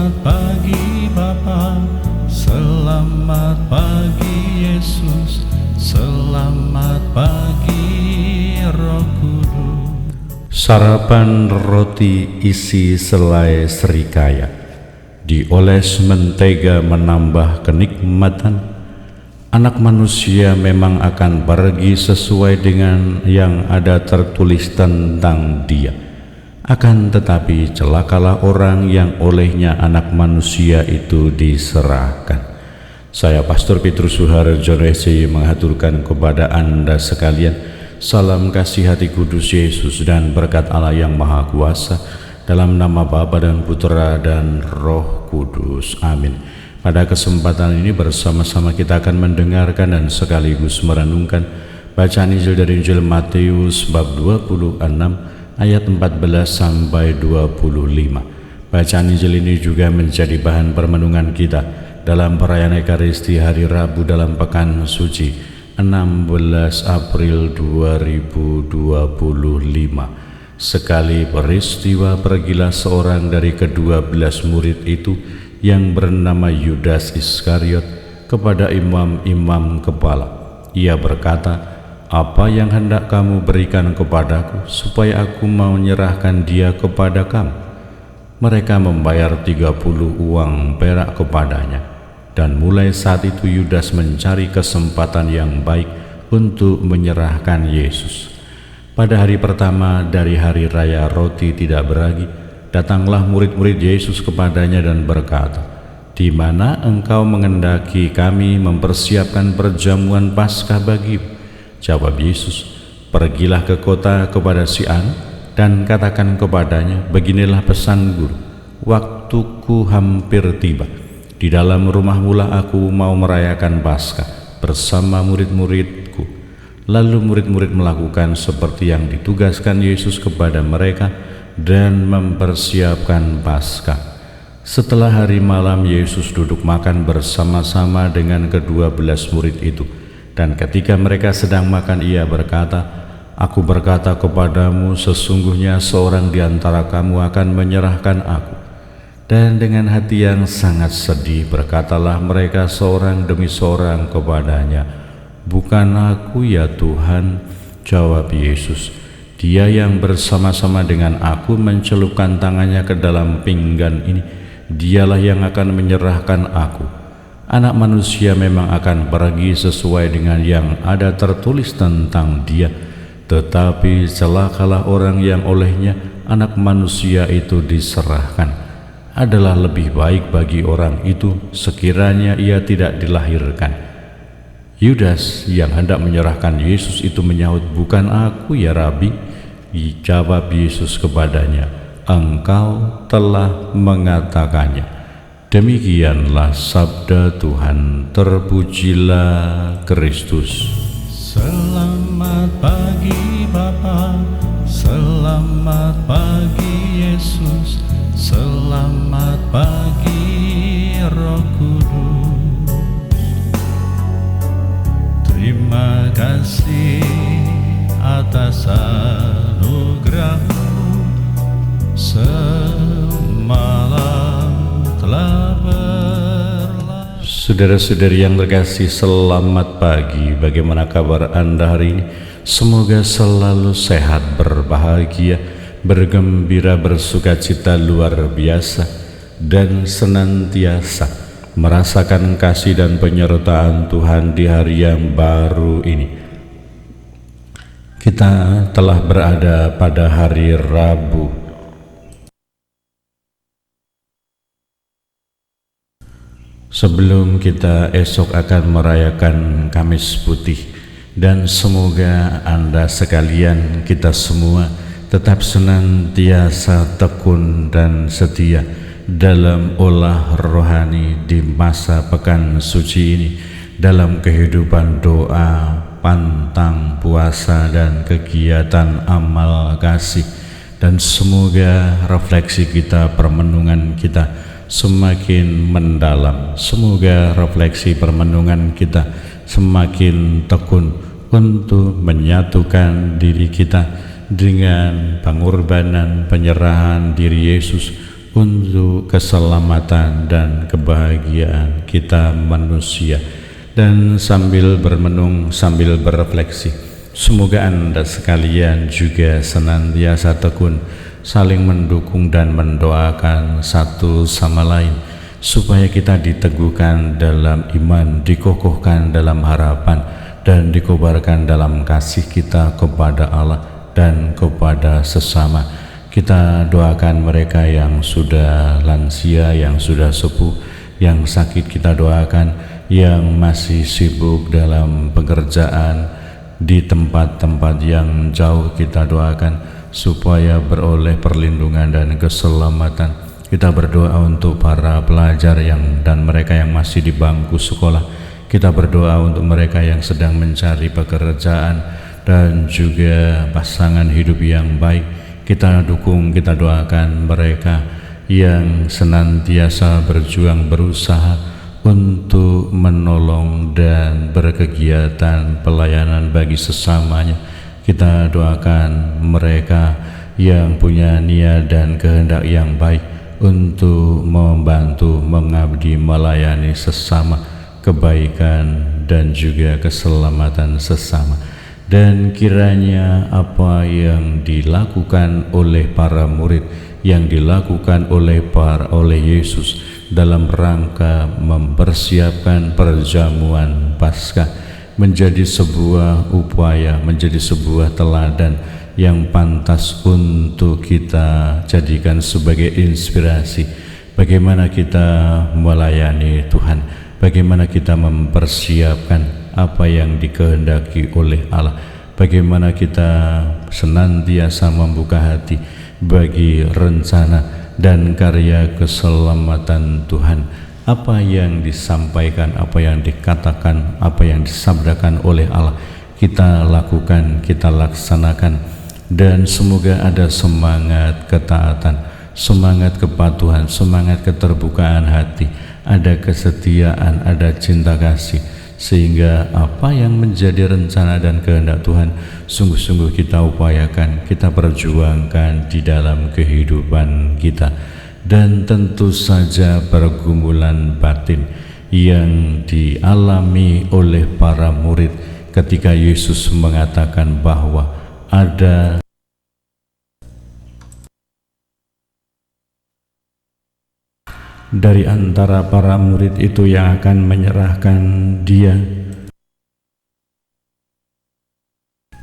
Selamat pagi Bapa, selamat pagi Yesus, selamat pagi Roh Kudus. Sarapan roti isi selai serikaya, dioles mentega menambah kenikmatan. Anak manusia memang akan pergi sesuai dengan yang ada tertulis tentang dia. Akan tetapi celakalah orang yang olehnya anak manusia itu diserahkan. Saya Pastor Petrus Suharjo SI mengaturkan kepada Anda sekalian salam kasih hati kudus Yesus dan berkat Allah yang Maha Kuasa, dalam nama Bapa dan Putra dan Roh Kudus. Amin. Pada kesempatan ini bersama-sama kita akan mendengarkan dan sekaligus merenungkan bacaan Injil dari Injil Matius bab 26 ayat 14 sampai 25. Bacaan Injil ini juga menjadi bahan permenungan kita dalam perayaan Ekaristi hari Rabu dalam Pekan Suci 16 April 2025. Sekali peristiwa pergilah seorang dari ke-12 murid itu yang bernama Yudas Iskariot kepada imam-imam kepala. Ia berkata, "Apa yang hendak kamu berikan kepadaku supaya aku mau menyerahkan dia kepada kamu?" Mereka membayar 30 uang perak kepadanya, dan mulai saat itu Yudas mencari kesempatan yang baik untuk menyerahkan Yesus. Pada hari pertama dari hari raya roti tidak beragi, datanglah murid-murid Yesus kepadanya dan berkata, "Di mana engkau mengendaki kami mempersiapkan perjamuan Paskah bagimu?" Jawab Yesus, "Pergilah ke kota kepada si Anu dan katakan kepadanya, beginilah pesan Guru, waktuku hampir tiba. Di dalam rumah mula aku mau merayakan Paskah bersama murid-muridku." Lalu murid-murid melakukan seperti yang ditugaskan Yesus kepada mereka dan mempersiapkan Paskah. Setelah hari malam, Yesus duduk makan bersama-sama dengan ke-12 murid itu. Dan ketika mereka sedang makan, ia berkata, "Aku berkata kepadamu, sesungguhnya seorang di antara kamu akan menyerahkan aku." Dan dengan hati yang sangat sedih berkatalah mereka seorang demi seorang kepadanya, "Bukan aku ya Tuhan." Jawab Yesus, "Dia yang bersama-sama dengan aku mencelupkan tangannya ke dalam pinggan ini, dialah yang akan menyerahkan aku. Anak manusia memang akan pergi sesuai dengan yang ada tertulis tentang dia, tetapi celakalah orang yang olehnya anak manusia itu diserahkan. Adalah lebih baik bagi orang itu sekiranya ia tidak dilahirkan." Yudas yang hendak menyerahkan Yesus itu menyahut, "Bukan aku ya Rabi." Jawab Yesus kepadanya, "Engkau telah mengatakannya." Demikianlah sabda Tuhan. Terpujilah Kristus. Selamat pagi Bapa, selamat pagi Yesus, selamat pagi Roh Kudus. Terima kasih atas anugerah-Mu, semalam telah berlalu. Saudara-saudari yang terkasih, selamat pagi. Bagaimana kabar Anda hari ini? Semoga selalu sehat, berbahagia, bergembira, bersukacita luar biasa, dan senantiasa merasakan kasih dan penyertaan Tuhan di hari yang baru ini. Kita telah berada pada hari Rabu. Sebelum kita esok akan merayakan Kamis Putih, dan semoga Anda sekalian, kita semua tetap senantiasa tekun dan setia dalam olah rohani di masa Pekan Suci ini, dalam kehidupan doa, pantang puasa, dan kegiatan amal kasih. Dan semoga refleksi kita, permenungan kita semakin mendalam. Semoga refleksi permenungan kita semakin tekun untuk menyatukan diri kita dengan pengorbanan penyerahan diri Yesus untuk keselamatan dan kebahagiaan kita manusia. Dan sambil bermenung, sambil berefleksi, semoga Anda sekalian juga senantiasa tekun saling mendukung dan mendoakan satu sama lain, supaya kita diteguhkan dalam iman, dikokohkan dalam harapan, dan dikobarkan dalam kasih kita kepada Allah dan kepada sesama. Kita doakan mereka yang sudah lansia, yang sudah sepuh, yang sakit kita doakan, yang masih sibuk dalam pekerjaan di tempat-tempat yang jauh kita doakan supaya beroleh perlindungan dan keselamatan. Kita berdoa untuk para pelajar dan mereka yang masih di bangku sekolah. Kita berdoa untuk mereka yang sedang mencari pekerjaan dan juga pasangan hidup yang baik. Kita dukung, kita doakan mereka yang senantiasa berjuang, berusaha untuk menolong dan berkegiatan pelayanan bagi sesamanya. Kita doakan mereka yang punya niat dan kehendak yang baik untuk membantu, mengabdi, melayani sesama, kebaikan dan juga keselamatan sesama. Dan kiranya apa yang dilakukan oleh para murid, yang dilakukan oleh Yesus dalam rangka mempersiapkan perjamuan Paskah menjadi sebuah upaya, menjadi sebuah teladan yang pantas untuk kita jadikan sebagai inspirasi. Bagaimana kita melayani Tuhan, bagaimana kita mempersiapkan apa yang dikehendaki oleh Allah, bagaimana kita senantiasa membuka hati bagi rencana dan karya keselamatan Tuhan. Apa yang disampaikan, apa yang dikatakan, apa yang disabdakan oleh Allah, kita lakukan, kita laksanakan. Dan semoga ada semangat ketaatan, semangat kepatuhan, semangat keterbukaan hati, ada kesetiaan, ada cinta kasih, sehingga apa yang menjadi rencana dan kehendak Tuhan sungguh-sungguh kita upayakan, kita perjuangkan di dalam kehidupan kita. Dan tentu saja pergumulan batin yang dialami oleh para murid ketika Yesus mengatakan bahwa ada dari antara para murid itu yang akan menyerahkan Dia.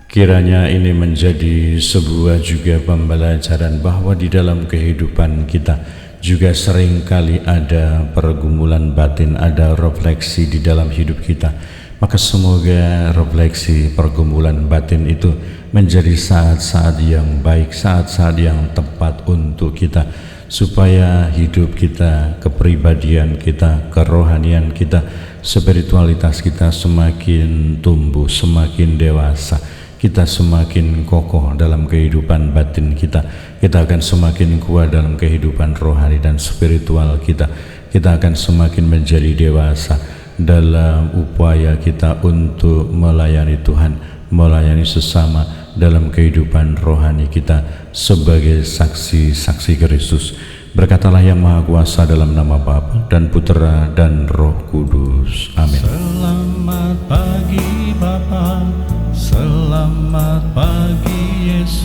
Kiranya ini menjadi sebuah juga pembelajaran bahwa di dalam kehidupan kita juga seringkali ada pergumulan batin, ada refleksi di dalam hidup kita. Maka semoga refleksi pergumulan batin itu menjadi saat-saat yang baik, saat-saat yang tepat untuk kita, supaya hidup kita, kepribadian kita, kerohanian kita, spiritualitas kita semakin tumbuh, semakin dewasa. Kita semakin kokoh dalam kehidupan batin kita. Kita akan semakin kuat dalam kehidupan rohani dan spiritual kita. Kita akan semakin menjadi dewasa dalam upaya kita untuk melayani Tuhan, melayani sesama dalam kehidupan rohani kita sebagai saksi-saksi Kristus. Berkatalah yang Maha Kuasa dalam nama Bapa dan Putera dan Roh Kudus. Amin. Selamat pagi Bapa, selamat pagi Yesus.